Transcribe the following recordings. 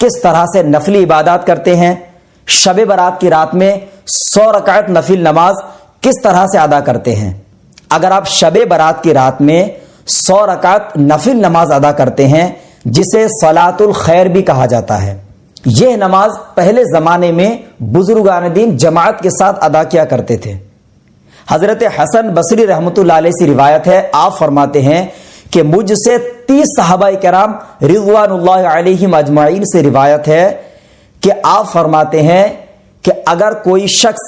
किस तरह से नफली इबादत करते हैं। शब बारात की रात में 100 रकात नफिल नमाज किस तरह से अदा करते हैं। अगर आप शब बारात की रात में 100 रकात नफिल नमाज अदा करते हैं, जिसे सलातुल खैर भी कहा जाता है, यह नमाज पहले जमाने में बुजुर्गान दीन जमात के साथ अदा किया करते थे। हजरत हसन बसरी रहमतुल्लाह अलैह से रिवायत है, आप फरमाते हैं कि मुझसे 30 सहाबाए किराम रिज़वानुल्लाह अलैहिम अजमाइन से रिवायत है कि आप फरमाते हैं कि अगर कोई शख्स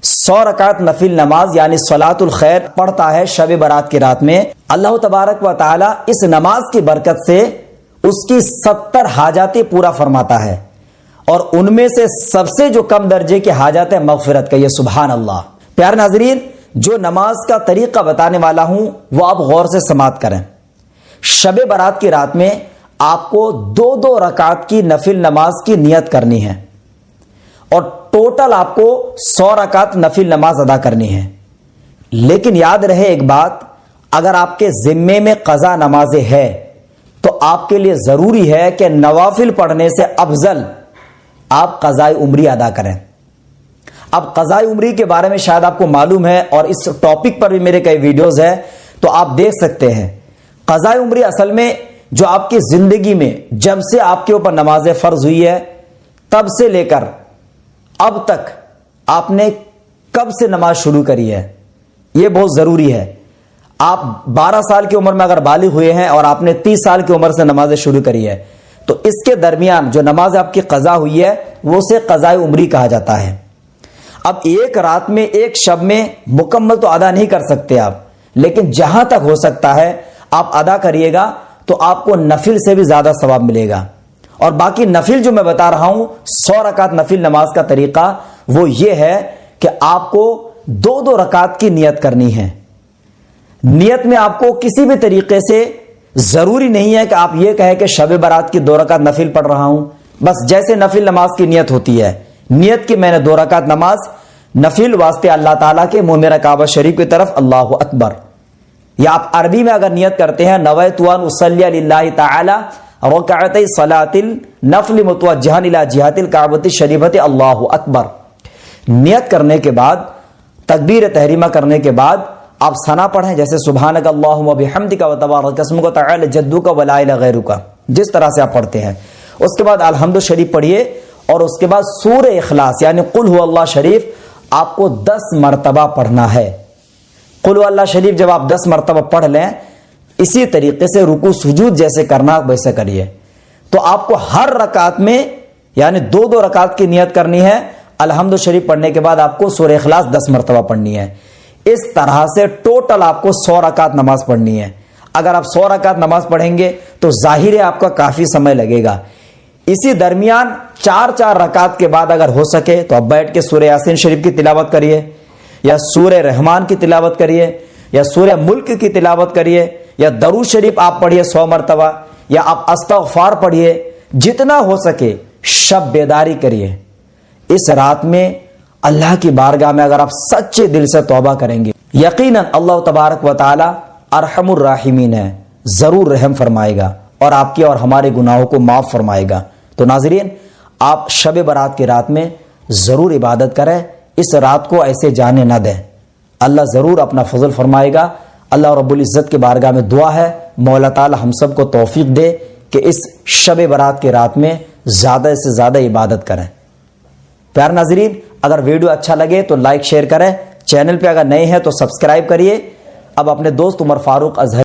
100 रकात नफिल नमाज यानी सलातुल खैर पढ़ता है शब बारात की रात में, अल्लाह तबारक व तआला इस नमाज की बरकत से उसकी 70 हाजातें पूरा फरमाता है, और उनमें से सबसे जो कम दर्जे की हाजत है मगफिरत का। ये सुभान अल्लाह। प्यारे नाज़रीन, जो नमाज का तरीका बताने वाला हूं वो आप गौर से समात करें। शब बारात की रात में आपको 2-2 रकात की नफिल नमाज की नियत करनी है, और टोटल आपको 100 रकात नफिल नमाज अदा करनी है। लेकिन याद रहे एक बात, अगर आपके जिम्मे में कज़ा नमाजें है तो आपके लिए जरूरी है कि नवाफिल पढ़ने से अफजल आप क़ज़ाए उम्री अदा करें। अब क़ज़ाए उम्री के बारे में शायद आपको मालूम है, और इस टॉपिक पर भी मेरे कई वीडियोस हैं, तो आप देख सकते हैं। क़ज़ाए उम्री असल में जो आपकी जिंदगी में जब से आपके ऊपर नमाज फर्ज हुई है तब से लेकर अब तक आपने कब से नमाज शुरू करी है, यह बहुत जरूरी है। आप 12 साल की उम्र में अगर बालिग हुए हैं और आपने 30 साल की उम्र से नमाजें शुरू करी है, तो इसके दरमियान जो नमाज आपकी कज़ा हुई है वो उसे क़ज़ाए उम्री कहा जाता है। अब एक रात में एक शब में मुकम्मल तो अदा नहीं कर सकते आप, लेकिन जहां तक हो सकता है आप अदा करिएगा तो आपको नफिल से भी ज्यादा सवाब मिलेगा। और बाकी नफिल जो मैं बता रहा हूं 100 रकात नफिल नमाज का तरीका वो ये है कि आपको 2-2 रकात की नियत करनी है। नियत में आपको किसी भी तरीके से जरूरी नहीं है कि आप ये कहें कि शब बारात की 2 रकात नफिल पढ़ रहा हूं, बस जैसे नफिल नमाज की नियत होती है, नियत की मैंने 2 रकात नमाज नफिल वास्ते अल्लाह ताला के मुंह मेरा काबा शरीफ की तरफ अल्लाहु अकबर। या आप अरबी में अगर नियत करते हैं नवैतु अन उसल्ली लिल्लाहि ताला रकाअतै सलातिल नफल मुतवज्जिहन इला जिहातिल काबति शरीफति अल्लाहु अकबर। नियत करने के बाद तकबीर तहरीमा करने के बाद आप सना पढ़ें, जैसे सुब्हानक अल्लाहुम्मा बिहम्दिका व तबारक अस्मुका तआला जद्दुका व ला इलाहा गैरुका, जिस तरह से आप पढ़ते हैं। उसके बाद अलहम्दु शरीफ पढ़िए, और उसके बाद सूरह इखलास यानी कुल हुवल्लाह शरीफ आपको 10 मरतबा पढ़ना है। कुल हुवल्लाह शरीफ जब आप 10 मरतबा पढ़ लें, इसी तरीके से रुकू सुजूद जैसे करना वैसे करिए। तो आपको हर रकात में यानी 2-2 रकात की नियत करनी है। अलहम्दु शरीफ पढ़ने के बाद आपको सूरह इखलास 10 मरतबा पढ़नी है। इस तरह से टोटल आपको 100 रकात नमाज पढ़नी है। अगर आप 100 रकात नमाज पढ़ेंगे तो जाहिर है आपका काफी समय लगेगा। इसी दरमियान 4-4 रकात के बाद अगर हो सके तो आप बैठ के सूरह यासीन शरीफ की तिलावत करिए, या सूरह रहमान की तिलावत करिए, या सूरह मुल्क की तिलावत करिए, या दरूद शरीफ आप पढ़िए 100 मरतबा, या आप अस्तगफार पढ़िए। जितना हो सके शब बेदारी करिए। इस रात में अल्लाह की बारगाह में अगर आप सच्चे दिल से तौबा करेंगे, यकीनन अल्लाह तबारक व तआला अरहमुर राहिमीन है, जरूर रहम फरमाएगा और आपके और हमारे गुनाहों को माफ फरमाएगा। तो नाज़रीन, आप शब बारात की रात में जरूर इबादत करें, इस रात को ऐसे जाने न दें। अल्लाह जरूर अपना फजल फरमाएगा। अल्लाह रब्बुल इज्जत की बारगाह में दुआ है मौला ताला हम सबको तौफीक दे कि इस शब बारात की रात में ज्यादा से ज्यादा इबादत करें। प्यार नाज़रीन, अगर वीडियो अच्छा लगे तो लाइक शेयर करें, चैनल पे अगर नए हैं तो सब्सक्राइब करिए। अब अपने दोस्त उमर फारूक अजहर